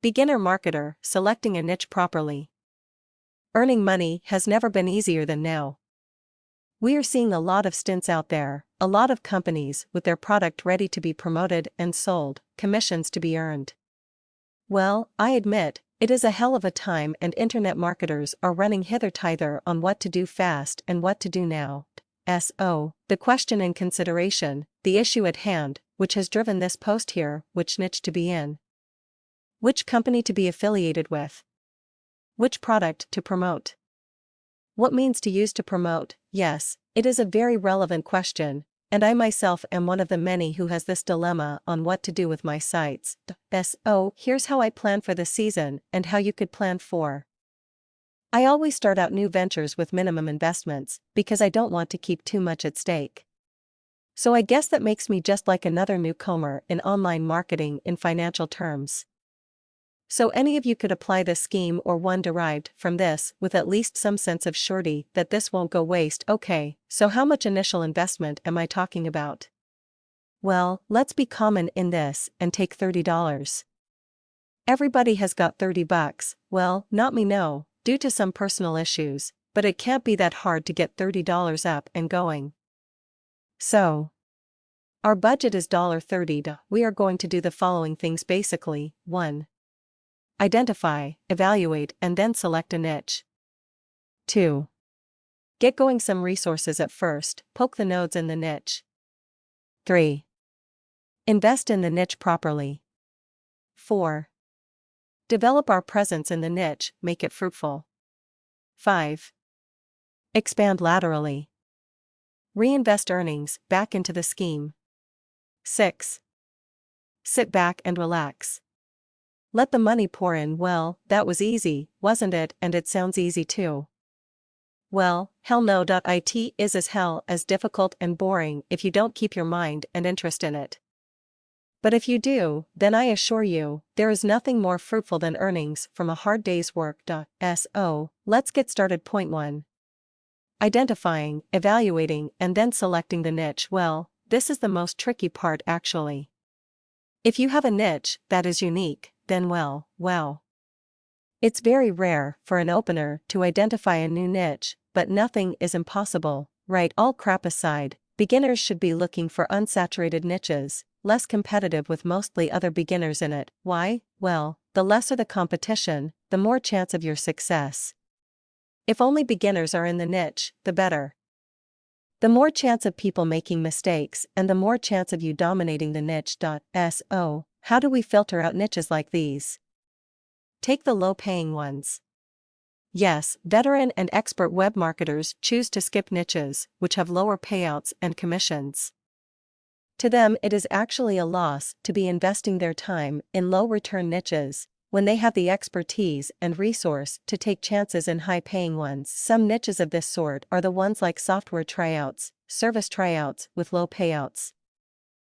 Beginner marketer, selecting a niche properly. Earning money has never been easier than now. We are seeing a lot of stints out there, a lot of companies with their product ready to be promoted and sold, commissions to be earned. Well, I admit, it is a hell of a time, and internet marketers are running hither-thither on what to do fast and what to do now. So, the question in consideration, the issue at hand, which has driven this post here: which niche to be in? Which company to be affiliated with? Which product to promote? What means to use to promote? Yes, it is a very relevant question, and I myself am one of the many who has this dilemma on what to do with my sites. So, here's how I plan for the season and how you could plan for. I always start out new ventures with minimum investments, because I don't want to keep too much at stake. So I guess that makes me just like another newcomer in online marketing in financial terms. So any of you could apply this scheme or one derived from this with at least some sense of surety that this won't go waste. Okay, so how much initial investment am I talking about? Well, let's be common in this and take $30. Everybody has got $30. Well, not me, no, due to some personal issues, but it can't be that hard to get $30 up and going. So, our budget is $30. We are going to do the following things basically. 1. Identify, evaluate, and then select a niche. 2. Get going some resources at first, poke the nodes in the niche. 3. Invest in the niche properly. 4. Develop our presence in the niche, make it fruitful. 5. Expand laterally. Reinvest earnings back into the scheme. 6. Sit back and relax. Let the money pour in. Well, that was easy, wasn't it? And it sounds easy too. Well, hell no. It is as hell as difficult and boring if you don't keep your mind and interest in it. But if you do, then I assure you, there is nothing more fruitful than earnings from a hard day's work. So, let's get started. Point 1. Identifying, evaluating, and then selecting the niche. Well, this is the most tricky part actually. If you have a niche that is unique, then wow. It's very rare for an opener to identify a new niche, but nothing is impossible, right? All crap aside, beginners should be looking for unsaturated niches, less competitive with mostly other beginners in it. Why? Well, the lesser the competition, the more chance of your success. If only beginners are in the niche, the better. The more chance of people making mistakes and the more chance of you dominating the niche. So, how do we filter out niches like these? Take the low-paying ones. Yes, veteran and expert web marketers choose to skip niches which have lower payouts and commissions. To them, it is actually a loss to be investing their time in low-return niches when they have the expertise and resource to take chances in high-paying ones. Some niches of this sort are the ones like software tryouts, service tryouts with low payouts.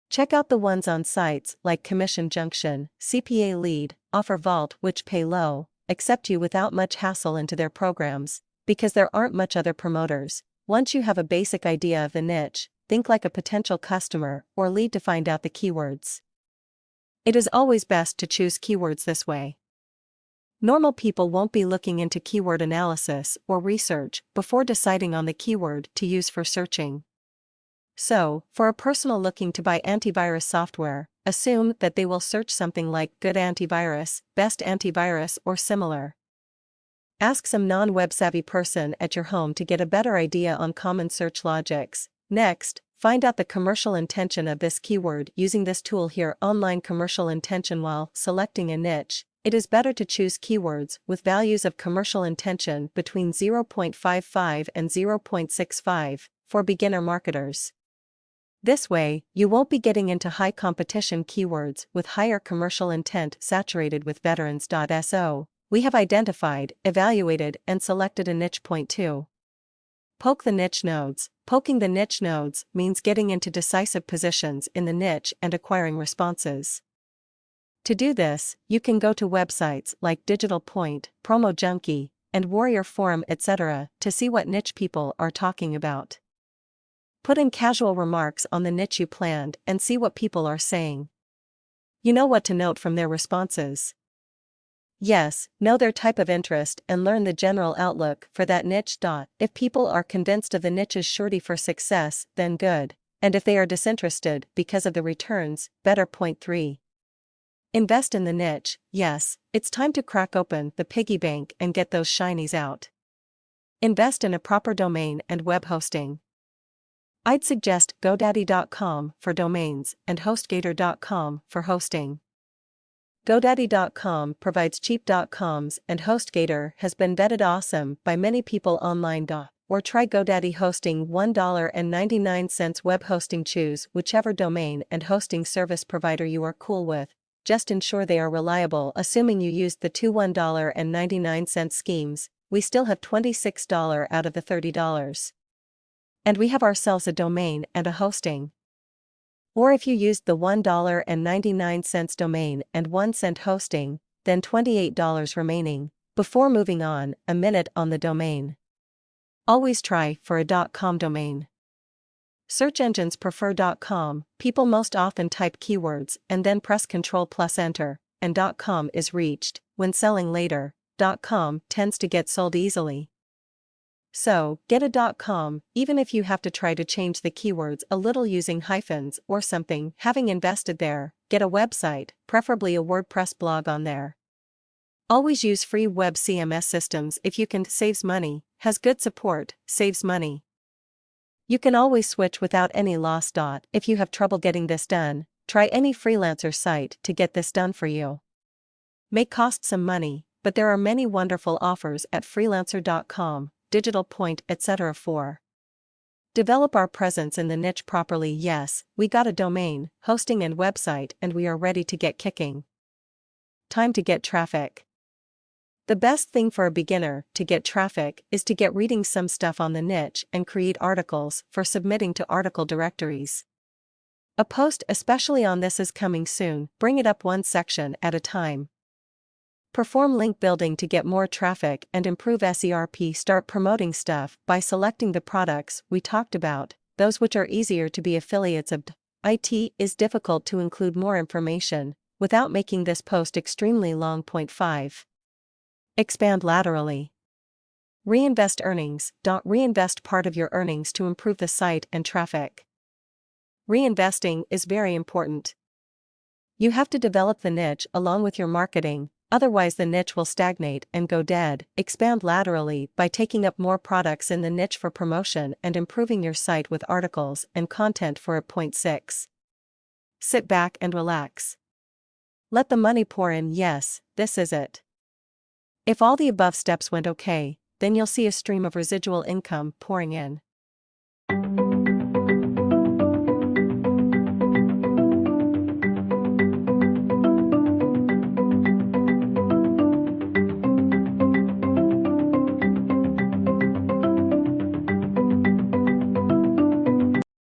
Check out the ones on sites like Commission Junction, CPA Lead, Offer Vault, which pay low, accept you without much hassle into their programs, because there aren't much other promoters. Once you have a basic idea of the niche, think like a potential customer or lead to find out the keywords. It is always best to choose keywords this way. Normal people won't be looking into keyword analysis or research before deciding on the keyword to use for searching. So, for a personal looking to buy antivirus software, assume that they will search something like good antivirus, best antivirus, or similar. Ask some non-web savvy person at your home to get a better idea on common search logics. Next, find out the commercial intention of this keyword using this tool here. Online commercial intention. While selecting a niche, it is better to choose keywords with values of commercial intention between 0.55 and 0.65 for beginner marketers. This way, you won't be getting into high competition keywords with higher commercial intent saturated with veterans. So, we have identified, evaluated, and selected a niche. Point 2. Poke the niche nodes. Poking the niche nodes means getting into decisive positions in the niche and acquiring responses. To do this, you can go to websites like Digital Point, Promo Junkie, and Warrior Forum, etc. to see what niche people are talking about. Put in casual remarks on the niche you planned and see what people are saying. You know what to note from their responses. Yes, know their type of interest and learn the general outlook for that niche. If people are convinced of the niche's surety for success, then good. And if they are disinterested because of the returns, better. Point 3. Invest in the niche. Yes, it's time to crack open the piggy bank and get those shinies out. Invest in a proper domain and web hosting. I'd suggest GoDaddy.com for domains and HostGator.com for hosting. GoDaddy.com provides cheap .coms and HostGator has been vetted awesome by many people online. Or try GoDaddy hosting $1.99 web hosting. Choose whichever domain and hosting service provider you are cool with. Just ensure they are reliable. Assuming you used the two $1.99 schemes, we still have $26 out of the $30. And we have ourselves a domain and a hosting. Or if you used the $1.99 domain and 1 cent hosting, then $28 remaining. Before moving on, a minute on the domain. Always try for a .com domain. Search engines prefer .com, people most often type keywords and then press Ctrl+Enter, and .com is reached. When selling later, .com tends to get sold easily. So, get a .com, even if you have to try to change the keywords a little using hyphens or something. Having invested there, get a website, preferably a WordPress blog on there. Always use free web CMS systems if you can. Saves money, has good support, saves money. You can always switch without any loss. If you have trouble getting this done, try any freelancer site to get this done for you. May cost some money, but there are many wonderful offers at freelancer.com. Digital Point, etc. 4. Develop our presence in the niche properly. Yes, we got a domain, hosting and website and we are ready to get kicking. Time to get traffic. The best thing for a beginner to get traffic is to get reading some stuff on the niche and create articles for submitting to article directories. A post especially on this is coming soon. Bring it up one section at a time. Perform link building to get more traffic and improve SERP. Start promoting stuff by selecting the products we talked about, those which are easier to be affiliates of. It is difficult to include more information without making this post extremely long. Point 5. Expand laterally. Reinvest earnings. Reinvest part of your earnings to improve the site and traffic. Reinvesting is very important. You have to develop the niche along with your marketing. Otherwise the niche will stagnate and go dead. Expand laterally by taking up more products in the niche for promotion and improving your site with articles and content for it. Point 6. Sit back and relax. Let the money pour in. Yes, this is it. If all the above steps went okay, then you'll see a stream of residual income pouring in.